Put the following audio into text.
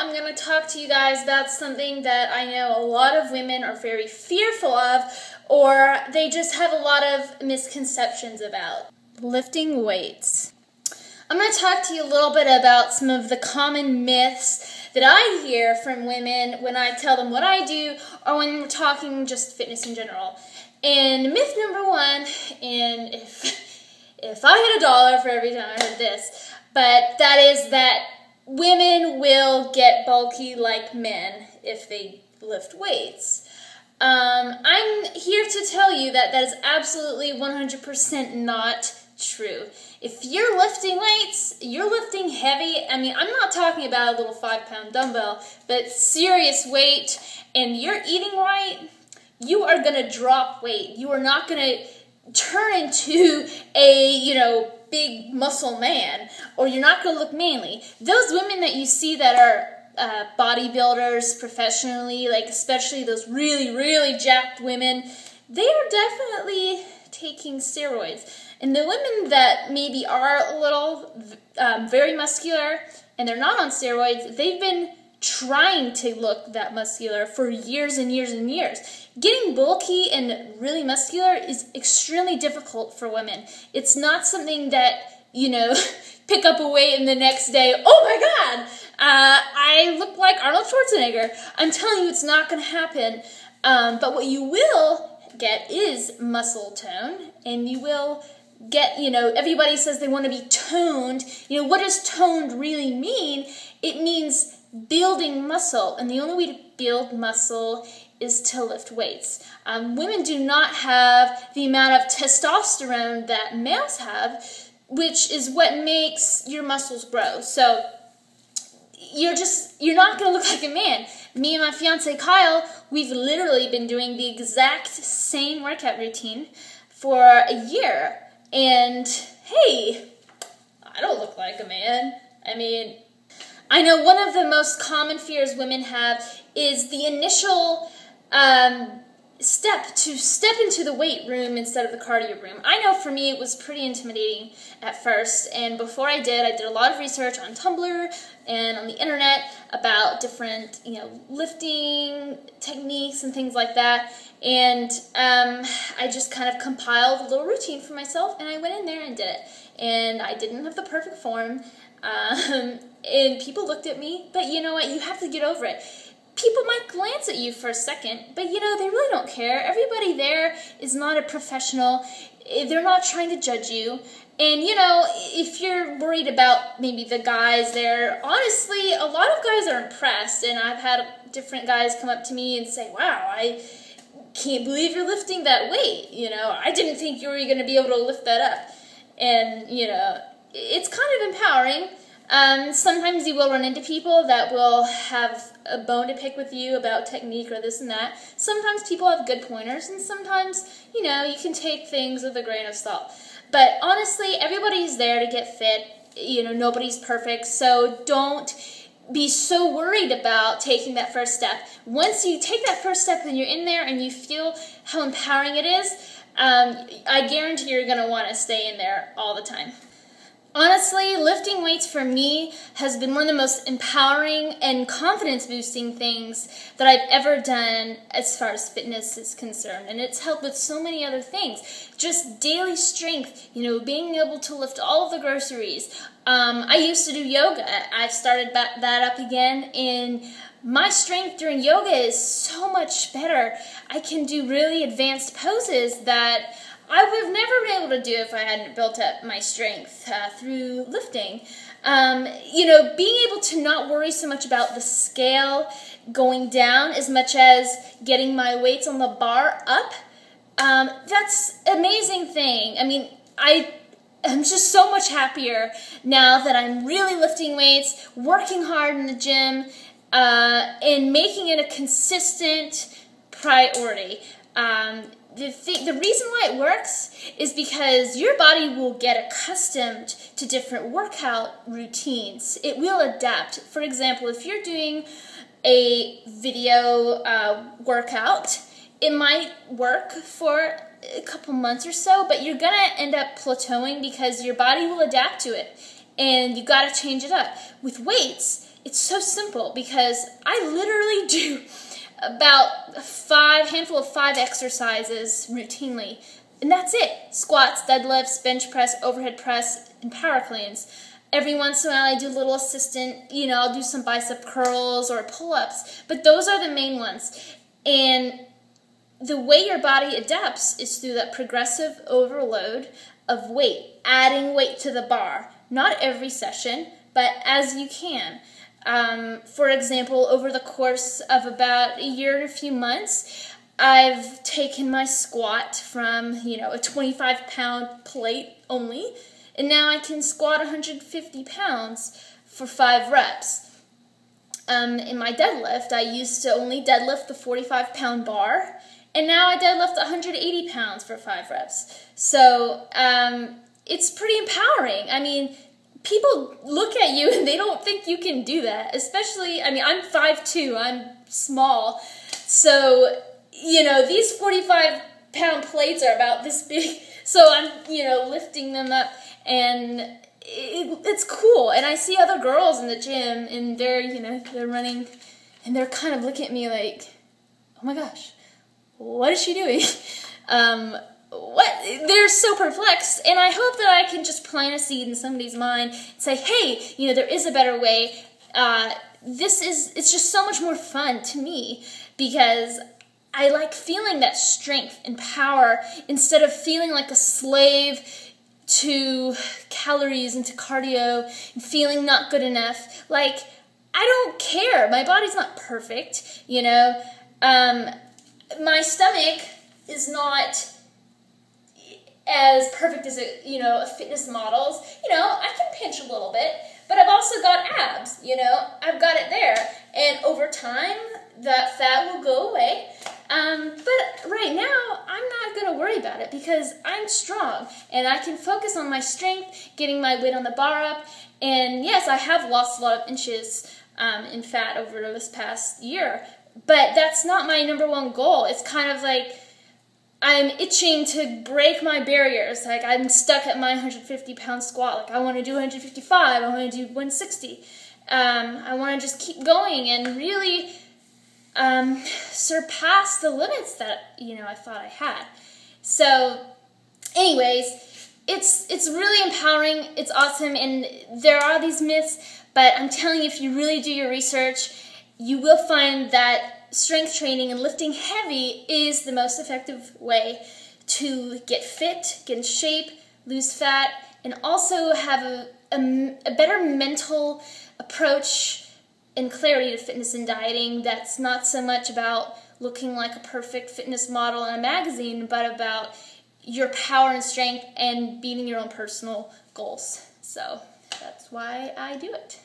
I'm going to talk to you guys about something that I know a lot of women are very fearful of, or they just have a lot of misconceptions about. Lifting weights. I'm going to talk to you a little bit about some of the common myths that I hear from women when I tell them what I do, or when we're talking just fitness in general. And myth number one, and if I had $1 for every time I heard this, but that is that women will get bulky like men if they lift weights. I'm here to tell you that that is absolutely 100% not true. If you're lifting weights, you're lifting heavy. I mean, I'm not talking about a little 5-pound dumbbell, but serious weight, and you're eating right, you are going to drop weight. You are not going to turn into a, big muscle man, or you're not going to look manly. Those women that you see that are bodybuilders professionally, like especially those really, really jacked women, they are definitely taking steroids. And the women that maybe are a little very muscular and they're not on steroids, they've been trying to look that muscular for years and years and years. Getting bulky and really muscular is extremely difficult for women. It's not something that, pick up a weight and the next day, oh my God, I look like Arnold Schwarzenegger. I'm telling you, it's not going to happen. But what you will get is muscle tone, and you will get, everybody says they want to be toned. What does toned really mean? It means building muscle, and the only way to build muscle is to lift weights. Women do not have the amount of testosterone that males have, which is what makes your muscles grow. So you're not going to look like a man. Me and my fiance Kyle, we've literally been doing the exact same workout routine for a year, and hey, I don't look like a man. I mean, I know one of the most common fears women have is the initial step into the weight room instead of the cardio room. I know for me it was pretty intimidating at first, and before I did a lot of research on Tumblr and on the internet about different lifting techniques and things like that, and I just kind of compiled a little routine for myself, and I went in there and did it. And I didn't have the perfect form, and people looked at me, but you know what, you have to get over it. People might glance at you for a second, but they really don't care. Everybody there is not a professional. They're not trying to judge you. And if you're worried about maybe the guys there, honestly, a lot of guys are impressed, and I've had different guys come up to me and say, wow, I can't believe you're lifting that weight. I didn't think you were going to be able to lift that up. And, it's kind of empowering. Sometimes you will run into people that will have a bone to pick with you about technique or this and that. Sometimes people have good pointers, and sometimes, you can take things with a grain of salt. But honestly, everybody's there to get fit. Nobody's perfect, so don't be so worried about taking that first step. Once you take that first step and you're in there and you feel how empowering it is, I guarantee you're going to want to stay in there all the time. Honestly, lifting weights for me has been one of the most empowering and confidence-boosting things that I've ever done as far as fitness is concerned. And it's helped with so many other things. Just daily strength, being able to lift all of the groceries. I used to do yoga. I've started that up again, and my strength during yoga is so much better. I can do really advanced poses that I would have never been able to do if I hadn't built up my strength through lifting. Being able to not worry so much about the scale going down as much as getting my weights on the bar up, that's an amazing thing. I mean, I'm just so much happier now that I'm really lifting weights, working hard in the gym, and making it a consistent priority. The reason why it works is because your body will get accustomed to different workout routines. It will adapt. For example, if you're doing a video workout, it might work for a couple months or so, but you're going to end up plateauing because your body will adapt to it, and you got to change it up. With weights, it's so simple because I literally do about a handful of 5 exercises routinely, and that's it. Squats, deadlifts, bench press, overhead press, and power cleans. Every once in a while I do a little assistant, I'll do some bicep curls or pull-ups, but those are the main ones. And the way your body adapts is through that progressive overload of weight, adding weight to the bar. Not every session, but as you can. For example, over the course of about a year and a few months, I've taken my squat from, a 25-pound plate only, and now I can squat 150 pounds for 5 reps. In my deadlift, I used to only deadlift the 45-pound bar, and now I deadlift 180 pounds for 5 reps. So it's pretty empowering. I mean, people look at you and they don't think you can do that, especially, I'm 5'2", I'm small. So, these 45-pound plates are about this big, so I'm, lifting them up, and it's cool. And I see other girls in the gym, and they're running, and they're kind of looking at me like, oh my gosh, what is she doing? They're so perplexed, and I hope that I can just plant a seed in somebody's mind and say, hey, there is a better way. It's just so much more fun to me because I like feeling that strength and power instead of feeling like a slave to calories and to cardio and feeling not good enough. Like, I don't care. My body's not perfect, my stomach is not as perfect as a fitness model's. I can pinch a little bit, but I've also got abs. I've got it there, and over time that fat will go away. But right now I'm not going to worry about it because I'm strong and I can focus on my strength, getting my weight on the bar up. And yes, I have lost a lot of inches in fat over this past year, but that's not my number one goal. It's kind of like I'm itching to break my barriers. Like, I'm stuck at my 150-pound squat. Like, I want to do 155. I want to do 160. I want to just keep going and really surpass the limits that, I thought I had. So, anyways, it's really empowering. It's awesome. And there are these myths, but I'm telling you, if you really do your research, you will find that strength training and lifting heavy is the most effective way to get fit, get in shape, lose fat, and also have a better mental approach and clarity to fitness and dieting that's not so much about looking like a perfect fitness model in a magazine, but about your power and strength and beating your own personal goals. So that's why I do it.